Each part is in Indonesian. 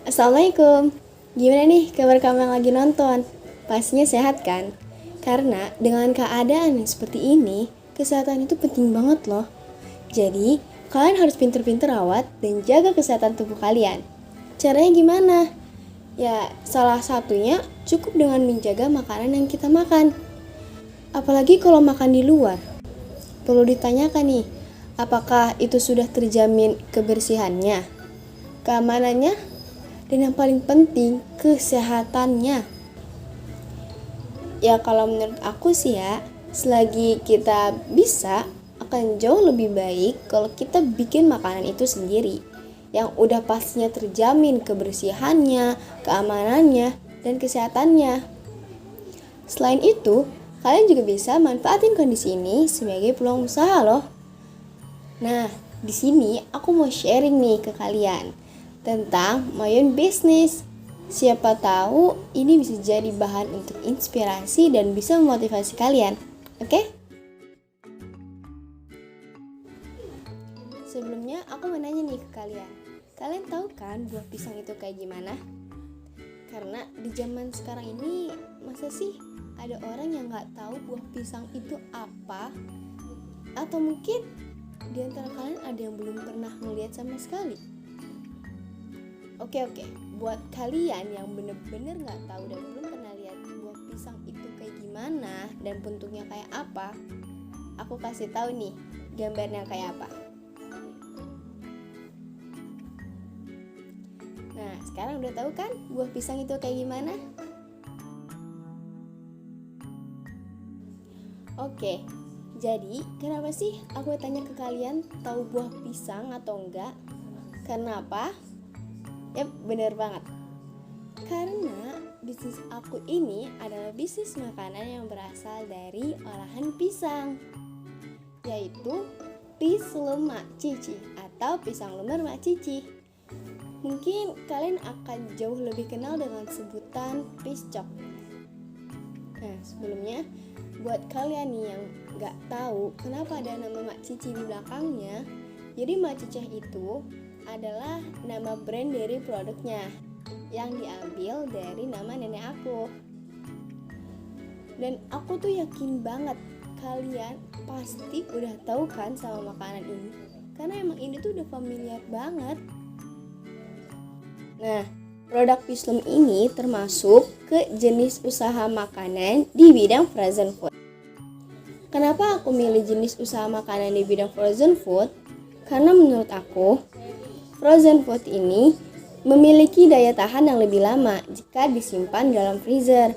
Assalamualaikum. Gimana nih kabar kamu yang lagi nonton? Pastinya sehat kan? Karena dengan keadaan yang seperti ini, kesehatan itu penting banget loh. Jadi, kalian harus pinter-pinter rawat dan jaga kesehatan tubuh kalian. Caranya gimana? Ya, salah satunya cukup dengan menjaga makanan yang kita makan. Apalagi kalau makan di luar. Perlu ditanyakan nih, apakah itu sudah terjamin kebersihannya, keamanannya, dan yang paling penting, kesehatannya. Ya kalau menurut aku sih ya, selagi kita bisa, akan jauh lebih baik kalau kita bikin makanan itu sendiri, yang udah pastinya terjamin kebersihannya, keamanannya, dan kesehatannya. Selain itu, kalian juga bisa manfaatin kondisi ini sebagai peluang usaha loh. Nah, di sini aku mau sharing nih ke kalian tentang my own business. Siapa tahu ini bisa jadi bahan untuk inspirasi dan bisa memotivasi kalian. Oke? Sebelumnya aku mau nanya nih ke kalian. Kalian tahu kan buah pisang itu kayak gimana? Karena di zaman sekarang ini masa sih ada orang yang gak tahu buah pisang itu apa? Atau mungkin di antara kalian ada yang belum pernah melihat sama sekali? Oke, buat kalian yang bener-bener gak tahu dan belum pernah lihat buah pisang itu kayak gimana dan bentuknya kayak apa, aku kasih tahu nih gambarnya kayak apa. Nah, sekarang udah tahu kan buah pisang itu kayak gimana? Oke, jadi kenapa sih aku tanya ke kalian tahu buah pisang atau enggak? Karena apa? Yap, bener banget. Karena bisnis aku ini adalah bisnis makanan yang berasal dari olahan pisang, yaitu Pislem Mak Cici atau pisang lumer Mak Cici. Mungkin kalian akan jauh lebih kenal dengan sebutan piscok. Nah, sebelumnya buat kalian nih yang gak tahu kenapa ada nama Mak Cici di belakangnya, jadi Mak Cici itu adalah nama brand dari produknya yang diambil dari nama nenek aku. Dan aku tuh yakin banget kalian pasti udah tahu kan sama makanan ini, karena emang ini tuh udah familiar banget. Nah, produk Pislem ini termasuk ke jenis usaha makanan di bidang frozen food. Kenapa aku milih jenis usaha makanan di bidang frozen food? Karena menurut aku, frozen food ini memiliki daya tahan yang lebih lama jika disimpan dalam freezer.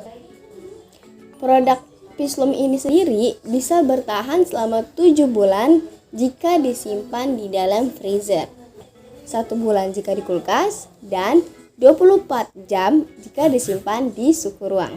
Produk Pislem ini sendiri bisa bertahan selama 7 bulan jika disimpan di dalam freezer, 1 bulan jika di kulkas, dan 24 jam jika disimpan di suhu ruang.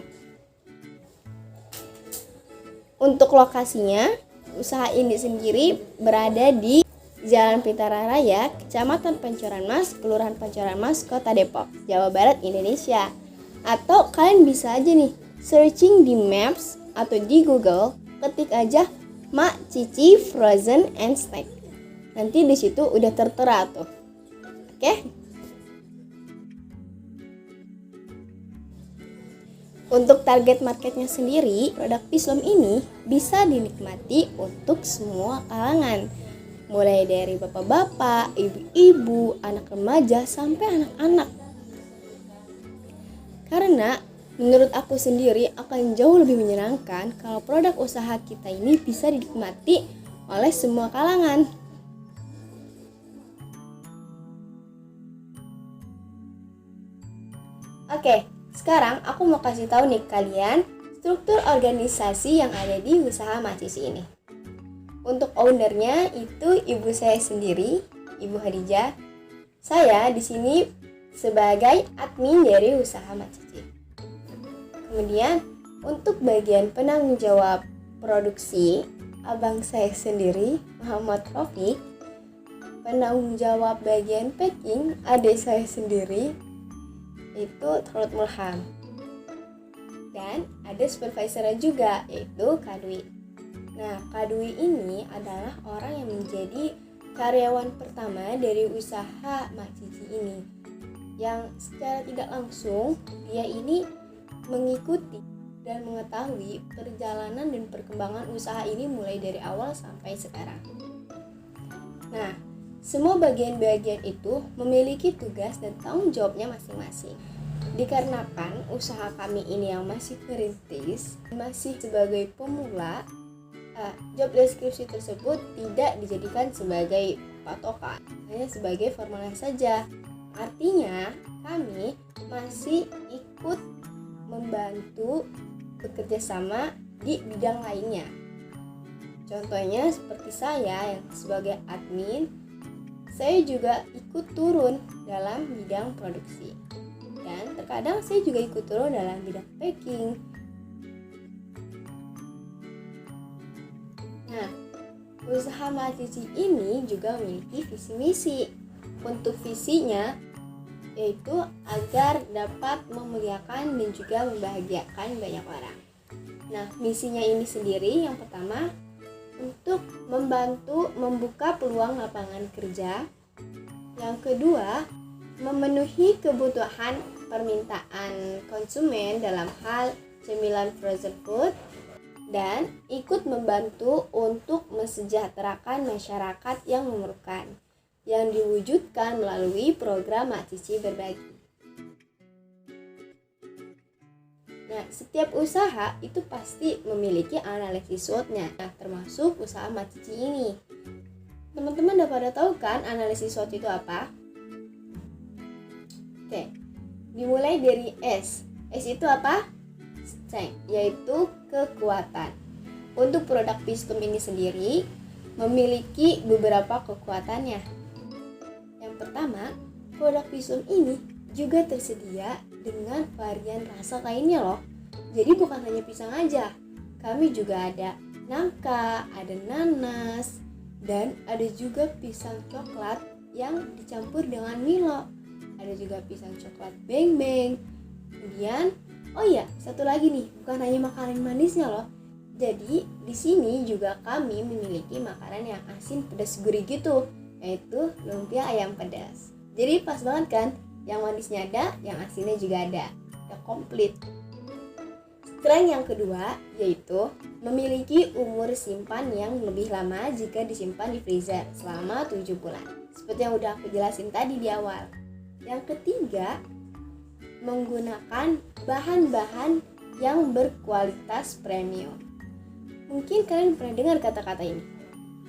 Untuk lokasinya, usaha ini sendiri berada di Jalan Pitara Raya, Kecamatan Pancoran Mas, Kelurahan Pancoran Mas, Kota Depok, Jawa Barat, Indonesia. Atau kalian bisa aja nih searching di Maps atau di Google, ketik aja Mak Cici Frozen and Snack. Nanti di situ udah tertera tuh. Oke? Untuk target marketnya sendiri, produk Pislem ini bisa dinikmati untuk semua kalangan, mulai dari bapak-bapak, ibu-ibu, anak remaja, sampai anak-anak. Karena menurut aku sendiri akan jauh lebih menyenangkan kalau produk usaha kita ini bisa dinikmati oleh semua kalangan. Oke, sekarang aku mau kasih tahu nih kalian struktur organisasi yang ada di usaha Mak Cici ini. Untuk ownernya itu ibu saya sendiri, Ibu Hadijah. Saya di sini sebagai admin dari usaha Mak Cici. Kemudian untuk bagian penanggung jawab produksi, abang saya sendiri, Muhammad Rafiq. Penanggung jawab bagian packing, adik saya sendiri, itu Turut Mulham. Dan ada supervisornya juga, yaitu Kak Dwi. Nah, Kak Dwi ini adalah orang yang menjadi karyawan pertama dari usaha Mak Cici ini, yang secara tidak langsung dia ini mengikuti dan mengetahui perjalanan dan perkembangan usaha ini mulai dari awal sampai sekarang. Nah, semua bagian-bagian itu memiliki tugas dan tanggung jawabnya masing-masing. Dikarenakan usaha kami ini yang masih merintis, masih sebagai pemula, job deskripsi tersebut tidak dijadikan sebagai patokan, hanya sebagai formalitas saja. Artinya, kami masih ikut membantu bekerja sama di bidang lainnya. Contohnya seperti saya yang sebagai admin, saya juga ikut turun dalam bidang produksi. Dan terkadang saya juga ikut turun dalam bidang packing. Nah, usaha Mak Cici ini juga memiliki visi misi. Untuk visinya yaitu agar dapat memuliakan dan juga membahagiakan banyak orang. Nah, misinya ini sendiri yang pertama untuk membantu membuka peluang lapangan kerja. Yang kedua, memenuhi kebutuhan permintaan konsumen dalam hal cemilan frozen food, dan ikut membantu untuk mesejahterakan masyarakat yang memerlukan, yang diwujudkan melalui program Mak Cici Berbagi. Nah, setiap usaha itu pasti memiliki analisis SWOT-nya, termasuk usaha Mak Cici ini. Teman-teman udah pada tahu kan analisis SWOT itu apa? Oke, dimulai dari S. S itu apa? Strength, yaitu kekuatan. Untuk produk pistum ini sendiri memiliki beberapa kekuatannya. Yang pertama, produk pistum ini juga tersedia dengan varian rasa lainnya loh. Jadi bukan hanya pisang aja, kami juga ada nangka, ada nanas, dan ada juga pisang coklat yang dicampur dengan Milo. Ada juga pisang coklat beng-beng. Kemudian, oh iya, satu lagi nih, bukan hanya makanan manisnya loh. Jadi di sini juga kami memiliki makanan yang asin pedas gurih gitu, yaitu lumpia ayam pedas. Jadi pas banget kan? Yang manisnya ada, yang asinnya juga ada. Udah komplit. Strength yang kedua yaitu memiliki umur simpan yang lebih lama jika disimpan di freezer selama 7 bulan. Seperti yang udah aku jelasin tadi di awal. Yang ketiga, menggunakan bahan-bahan yang berkualitas premium. Mungkin kalian pernah dengar kata-kata ini.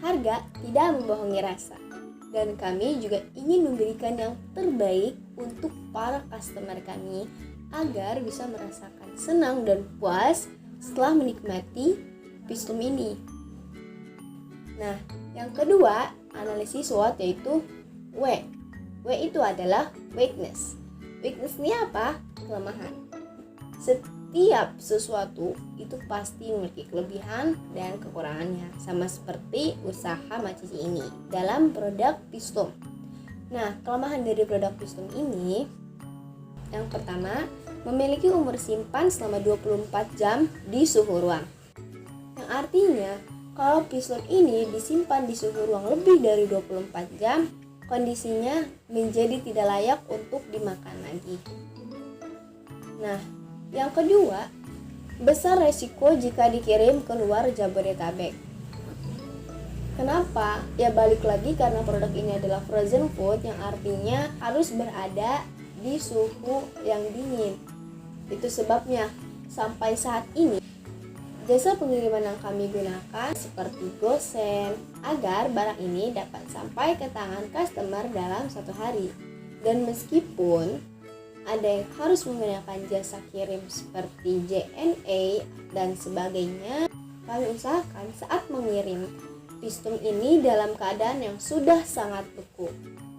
Harga tidak membohongi rasa. Dan kami juga ingin memberikan yang terbaik untuk para customer kami agar bisa merasakan senang dan puas setelah menikmati pistum ini. Nah, yang kedua, analisis SWOT yaitu W. W itu adalah weakness. Weakness ini apa? Kelemahan. Setiap sesuatu itu pasti memiliki kelebihan dan kekurangannya, sama seperti usaha Mak Cici ini dalam produk pistum. Nah, kelemahan dari produk pistum ini yang pertama, memiliki umur simpan selama 24 jam di suhu ruang. Yang artinya, kalau pistum ini disimpan di suhu ruang lebih dari 24 jam, kondisinya menjadi tidak layak untuk dimakan lagi. Nah, yang kedua, besar resiko jika dikirim keluar Jabodetabek. Kenapa? Ya balik lagi karena produk ini adalah frozen food yang artinya harus berada di suhu yang dingin. Itu sebabnya sampai saat ini jasa pengiriman yang kami gunakan seperti GoSend agar barang ini dapat sampai ke tangan customer dalam 1 hari. Dan meskipun ada yang harus menggunakan jasa kirim seperti JNE dan sebagainya, kami usahakan saat mengirim pistum ini dalam keadaan yang sudah sangat beku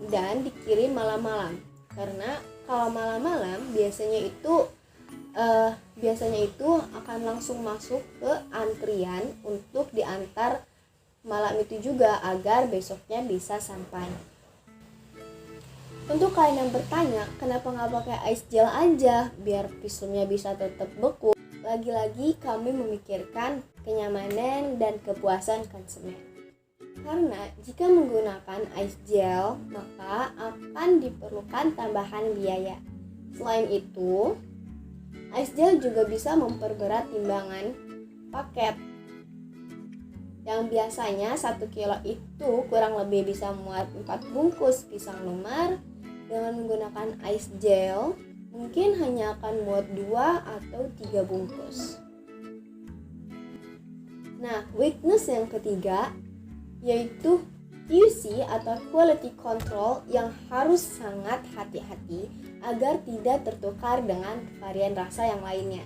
dan dikirim malam-malam. Karena kalau malam-malam biasanya itu akan langsung masuk ke antrian untuk diantar malam itu juga agar besoknya bisa sampai. Untuk kalian yang bertanya, kenapa nggak pakai ice gel aja biar pistumnya bisa tetap beku? Lagi-lagi kami memikirkan kenyamanan dan kepuasan konsumen. Karena jika menggunakan ice gel, maka akan diperlukan tambahan biaya. Selain itu, ice gel juga bisa memperberat timbangan paket. Yang biasanya 1 kilo itu kurang lebih bisa muat 4 bungkus pisang lumer. Dengan menggunakan ice gel, mungkin hanya akan muat 2 atau 3 bungkus. Nah, weakness yang ketiga yaitu QC atau quality control yang harus sangat hati-hati agar tidak tertukar dengan varian rasa yang lainnya.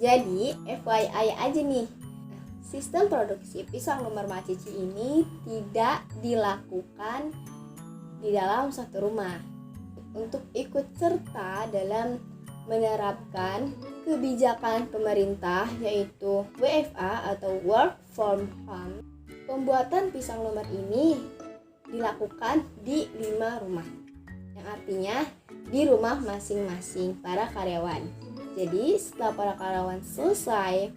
Jadi, FYI aja nih, sistem produksi pisang lumer Macici ini tidak dilakukan di dalam satu rumah. Untuk ikut serta dalam menerapkan kebijakan pemerintah yaitu WFA atau Work from Home, pembuatan pisang lumer ini dilakukan di 5 rumah, yang artinya di rumah masing-masing para karyawan. Jadi setelah para karyawan selesai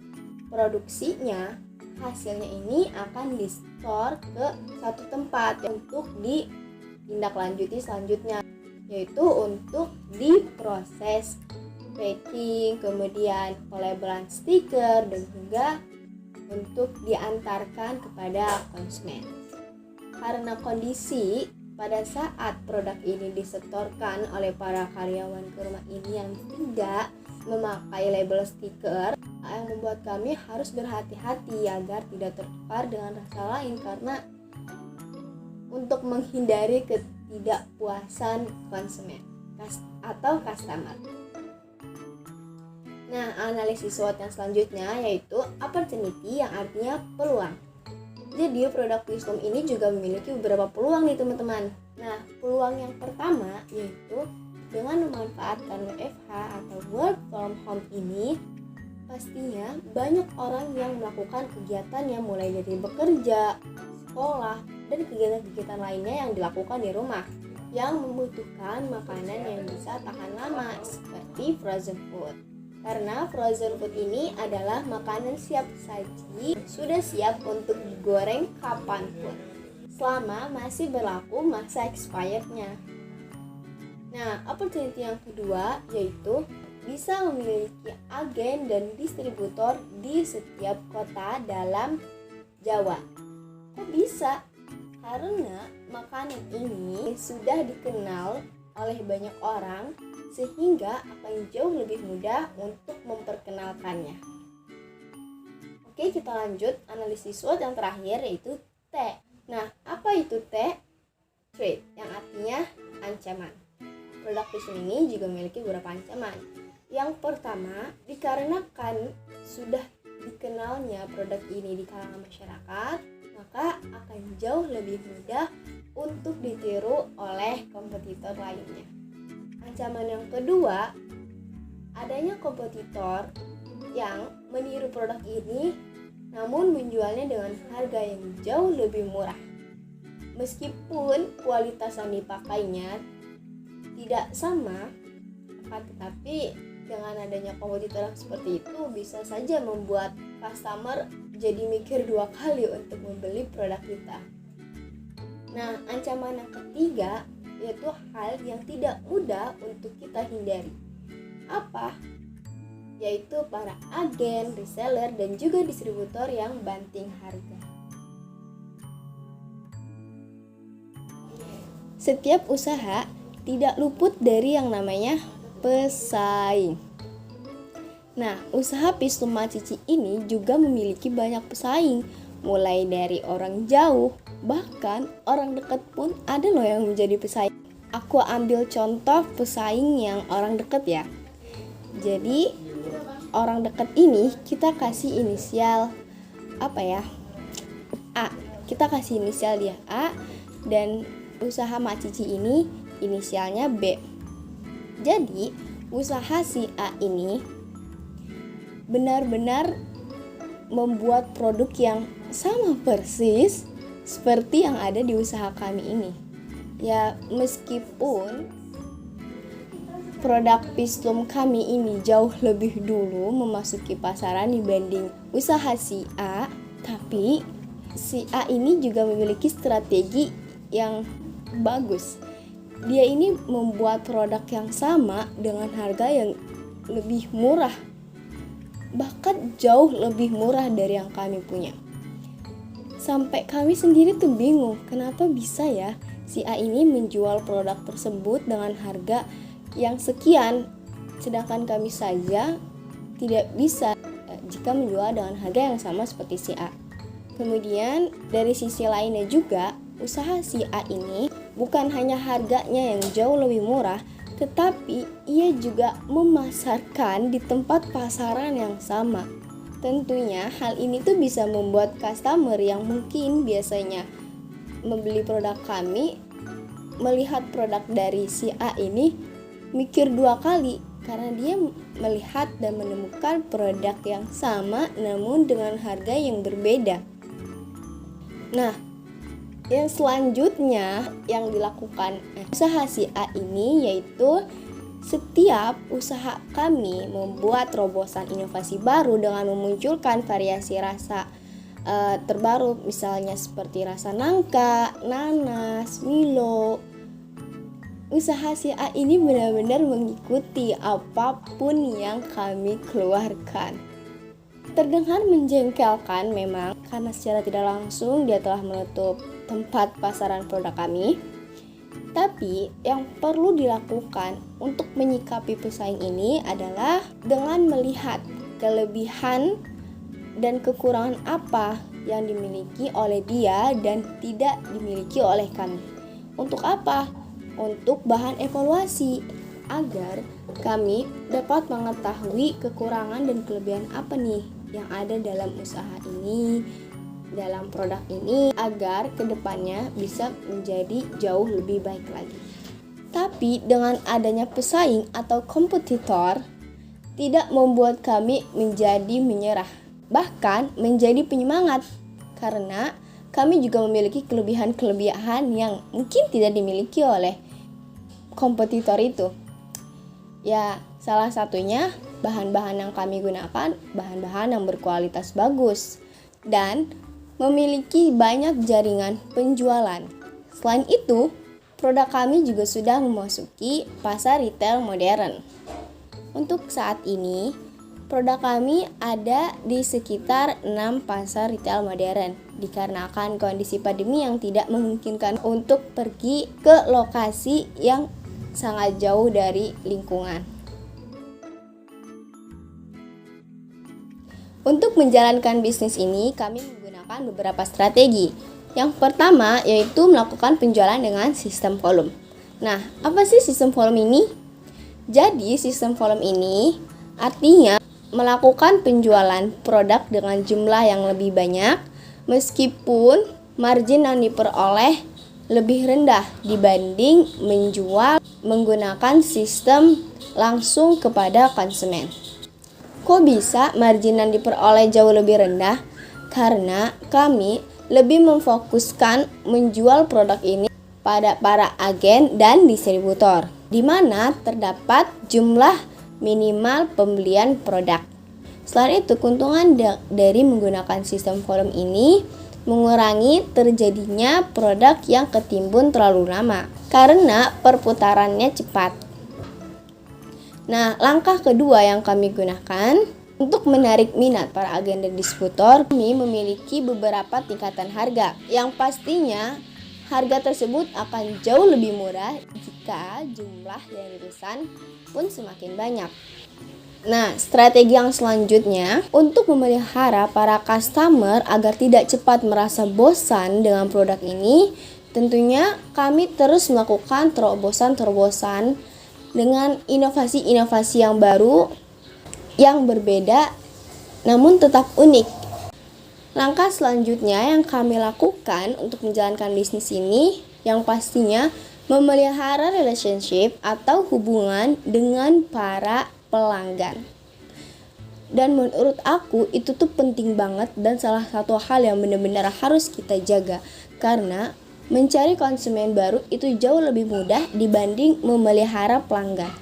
produksinya, hasilnya ini akan di-store ke satu tempat untuk ditindaklanjuti selanjutnya, yaitu untuk diproses packing, kemudian pelabelan stiker, dan juga untuk diantarkan kepada konsumen. Karena kondisi pada saat produk ini disetorkan oleh para karyawan ke rumah ini yang tidak memakai label stiker, yang membuat kami harus berhati-hati agar tidak tertukar dengan rasa lain karena untuk menghindari ketidakpuasan konsumen atau customer. Nah, analisis SWOT yang selanjutnya yaitu opportunity, yang artinya peluang. Jadi produk Pisum ini juga memiliki beberapa peluang nih teman-teman. Nah, peluang yang pertama yaitu dengan memanfaatkan WFH atau work from home ini, pastinya banyak orang yang melakukan kegiatan yang mulai dari bekerja, sekolah, dan kegiatan-kegiatan lainnya yang dilakukan di rumah yang membutuhkan makanan yang bisa tahan lama seperti frozen food. Karena frozen food ini adalah makanan siap saji, sudah siap untuk digoreng kapanpun selama masih berlaku masa expirednya. Nah, opportunity yang kedua yaitu bisa memiliki agen dan distributor di setiap kota dalam Jawa. Kok bisa? Karena makanan ini sudah dikenal oleh banyak orang sehingga akan jauh lebih mudah untuk memperkenalkannya. Oke, kita lanjut analisis SWOT yang terakhir yaitu T. Nah, apa itu T? Threat, yang artinya ancaman. Produk Pisum ini juga memiliki beberapa ancaman. Yang pertama, dikarenakan sudah dikenalnya produk ini di kalangan masyarakat, maka akan jauh lebih mudah untuk ditiru oleh kompetitor lainnya. Ancaman yang kedua, adanya kompetitor yang meniru produk ini namun menjualnya dengan harga yang jauh lebih murah. Meskipun kualitas yang dipakainya tidak sama, tetapi dengan adanya kompetitor yang seperti itu bisa saja membuat customer jadi mikir 2 kali untuk membeli produk kita. Nah, ancaman yang ketiga yaitu hal yang tidak mudah untuk kita hindari. Apa? Yaitu para agen, reseller, dan juga distributor yang banting harga. Setiap usaha tidak luput dari yang namanya pesaing. Nah, usaha Pisum Macici ini juga memiliki banyak pesaing, mulai dari orang jauh, bahkan orang dekat pun ada loh yang menjadi pesaing. Aku ambil contoh pesaing yang orang dekat ya. Jadi orang dekat ini kita kasih inisial A. Kita kasih inisial dia A, dan usaha Macici ini inisialnya B. Jadi usaha si A ini benar-benar membuat produk yang sama persis seperti yang ada di usaha kami ini. Ya, meskipun produk Pisum kami ini jauh lebih dulu memasuki pasaran dibanding usaha si A, tapi si A ini juga memiliki strategi yang bagus. Dia ini membuat produk yang sama dengan harga yang lebih murah, bahkan jauh lebih murah dari yang kami punya. Sampai kami sendiri tuh bingung, kenapa bisa ya si A ini menjual produk tersebut dengan harga yang sekian, sedangkan kami saja tidak bisa jika menjual dengan harga yang sama seperti si A. Kemudian dari sisi lainnya juga, usaha si A ini bukan hanya harganya yang jauh lebih murah, tetapi ia juga memasarkan di tempat pasaran yang sama. Tentunya hal ini tuh bisa membuat customer yang mungkin biasanya membeli produk kami, melihat produk dari si A ini mikir dua kali, karena dia melihat dan menemukan produk yang sama namun dengan harga yang berbeda. Nah, yang selanjutnya yang dilakukan usaha si A ini yaitu setiap usaha kami membuat terobosan inovasi baru dengan memunculkan variasi rasa terbaru, misalnya seperti rasa nangka, nanas, Milo. Usaha si A ini benar-benar mengikuti apapun yang kami keluarkan. Terdengar menjengkelkan memang, karena secara tidak langsung dia telah menutup tempat pasaran produk kami. Tapi yang perlu dilakukan untuk menyikapi pesaing ini adalah dengan melihat kelebihan dan kekurangan apa yang dimiliki oleh dia dan tidak dimiliki oleh kami. Untuk apa? Untuk bahan evaluasi, agar kami dapat mengetahui kekurangan dan kelebihan apa nih yang ada dalam usaha ini, dalam produk ini, agar kedepannya bisa menjadi jauh lebih baik lagi. Tapi dengan adanya pesaing atau kompetitor tidak membuat kami menjadi menyerah, bahkan menjadi penyemangat, karena kami juga memiliki kelebihan-kelebihan yang mungkin tidak dimiliki oleh kompetitor itu. Ya, salah satunya bahan-bahan yang kami gunakan, bahan-bahan yang berkualitas bagus dan memiliki banyak jaringan penjualan. Selain itu, produk kami juga sudah memasuki pasar retail modern. Untuk saat ini, produk kami ada di sekitar 6 pasar retail modern, dikarenakan kondisi pandemi yang tidak memungkinkan untuk pergi ke lokasi yang sangat jauh dari lingkungan. Untuk menjalankan bisnis ini, kami menggunakan beberapa strategi. Yang pertama yaitu melakukan penjualan dengan sistem volume. Nah, apa sih sistem volume ini? Jadi, sistem volume ini artinya melakukan penjualan produk dengan jumlah yang lebih banyak meskipun margin yang diperoleh lebih rendah dibanding menjual menggunakan sistem langsung kepada konsumen. Kok bisa margin yang diperoleh jauh lebih rendah? Karena kami lebih memfokuskan menjual produk ini pada para agen dan distributor, di mana terdapat jumlah minimal pembelian produk. Selain itu, keuntungan dari menggunakan sistem volume ini mengurangi terjadinya produk yang ketimbun terlalu lama karena perputarannya cepat. Nah, langkah kedua yang kami gunakan untuk menarik minat para agen dan distributor, kami memiliki beberapa tingkatan harga yang pastinya harga tersebut akan jauh lebih murah jika jumlah yang dipesan pun semakin banyak. Nah, strategi yang selanjutnya untuk memelihara para customer agar tidak cepat merasa bosan dengan produk ini, tentunya kami terus melakukan terobosan-terobosan dengan inovasi-inovasi yang baru, yang berbeda, namun tetap unik. Langkah selanjutnya yang kami lakukan untuk menjalankan bisnis ini, yang pastinya memelihara relationship atau hubungan dengan para pelanggan. Dan menurut aku itu tuh penting banget dan salah satu hal yang benar-benar harus kita jaga, karena mencari konsumen baru itu jauh lebih mudah dibanding memelihara pelanggan.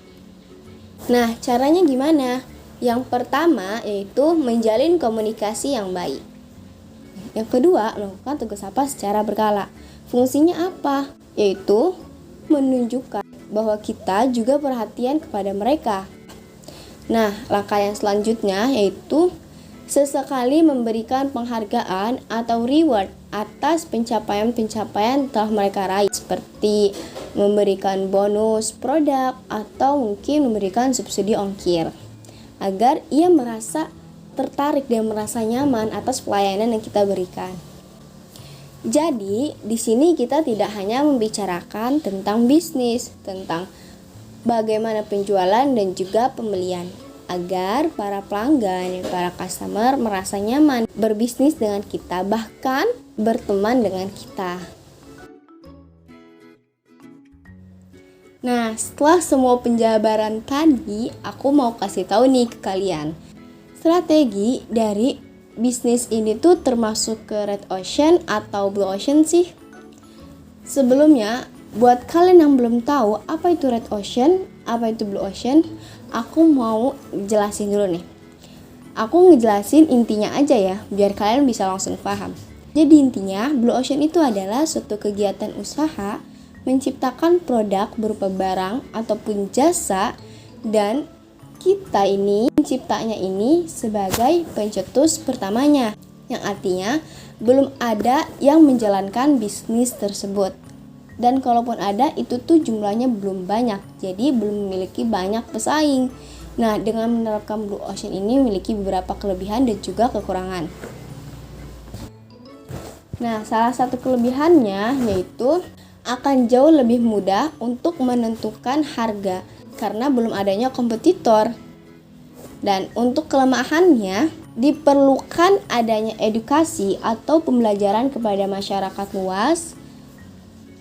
Nah, caranya gimana? Yang pertama yaitu menjalin komunikasi yang baik. Yang kedua, melakukan tugas sapa secara berkala. Fungsinya apa? Yaitu menunjukkan bahwa kita juga perhatian kepada mereka. Nah, langkah yang selanjutnya yaitu sesekali memberikan penghargaan atau reward atas pencapaian-pencapaian telah mereka raih, seperti memberikan bonus produk atau mungkin memberikan subsidi ongkir, agar ia merasa tertarik dan merasa nyaman atas pelayanan yang kita berikan. Jadi, di sini kita tidak hanya membicarakan tentang bisnis, tentang bagaimana penjualan dan juga pembelian, agar para pelanggan, para customer merasa nyaman berbisnis dengan kita, bahkan berteman dengan kita. Nah, setelah semua penjabaran tadi, aku mau kasih tahu nih ke kalian. Strategi dari bisnis ini tuh termasuk ke red ocean atau blue ocean sih? Sebelumnya, buat kalian yang belum tahu apa itu red ocean, apa itu blue ocean, aku mau jelasin dulu nih. Aku ngejelasin intinya aja ya, biar kalian bisa langsung paham. Jadi intinya, blue ocean itu adalah suatu kegiatan usaha menciptakan produk berupa barang ataupun jasa, dan kita ini penciptanya ini sebagai pencetus pertamanya, yang artinya belum ada yang menjalankan bisnis tersebut. Dan kalaupun ada, itu tuh jumlahnya belum banyak, jadi belum memiliki banyak pesaing. Nah, dengan menerapkan blue ocean ini memiliki beberapa kelebihan dan juga kekurangan. Nah, salah satu kelebihannya yaitu akan jauh lebih mudah untuk menentukan harga karena belum adanya kompetitor. Dan untuk kelemahannya, diperlukan adanya edukasi atau pembelajaran kepada masyarakat luas,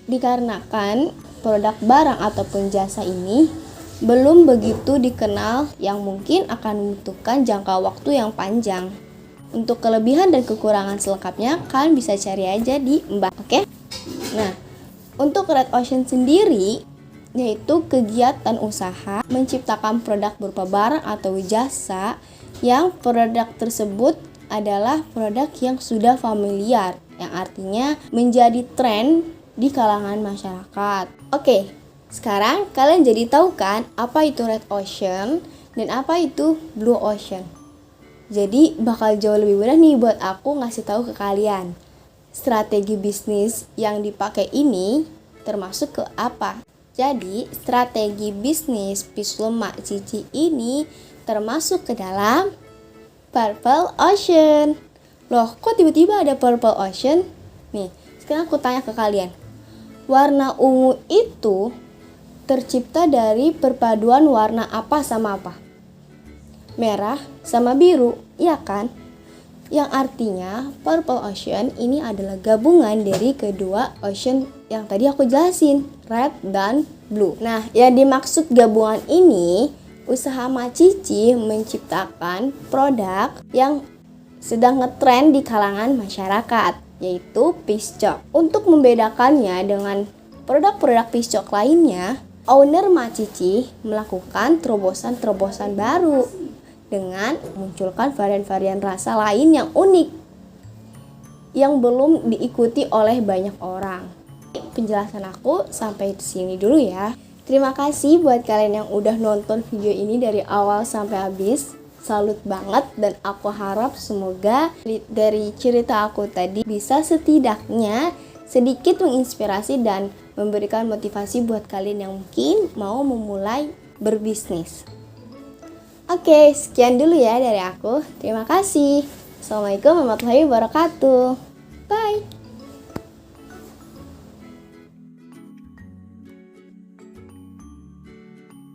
dikarenakan produk barang ataupun jasa ini belum begitu dikenal, yang mungkin akan membutuhkan jangka waktu yang panjang. Untuk kelebihan dan kekurangan selengkapnya kalian bisa cari aja di Mbak, oke? Nah, untuk red ocean sendiri yaitu kegiatan usaha menciptakan produk berupa barang atau jasa yang produk tersebut adalah produk yang sudah familiar, yang artinya menjadi tren di kalangan masyarakat. Oke, sekarang kalian jadi tahu kan apa itu red ocean dan apa itu blue ocean. Jadi bakal jauh lebih mudah nih buat aku ngasih tahu ke kalian. Strategi bisnis yang dipakai ini termasuk ke apa? Jadi strategi bisnis Pislo Mak Cici ini termasuk ke dalam purple ocean. Loh, kok tiba-tiba ada purple ocean? Nih, sekarang aku tanya ke kalian. Warna ungu itu tercipta dari perpaduan warna apa sama apa? Merah sama biru, iya kan? Yang artinya purple ocean ini adalah gabungan dari kedua ocean yang tadi aku jelasin, red dan blue. Nah, yang dimaksud gabungan ini, usaha Mak Cici menciptakan produk yang sedang ngetren di kalangan masyarakat, yaitu piscok. Untuk membedakannya dengan produk-produk piscok lainnya, owner Mak Cici melakukan terobosan-terobosan baru dengan munculkan varian-varian rasa lain yang unik yang belum diikuti oleh banyak orang. Penjelasan aku sampai di sini dulu ya. Terima kasih buat kalian yang udah nonton video ini dari awal sampai habis. Salut banget, dan aku harap semoga dari cerita aku tadi bisa setidaknya sedikit menginspirasi dan memberikan motivasi buat kalian yang mungkin mau memulai berbisnis. Oke, sekian dulu ya dari aku. Terima kasih. Assalamualaikum warahmatullahi wabarakatuh.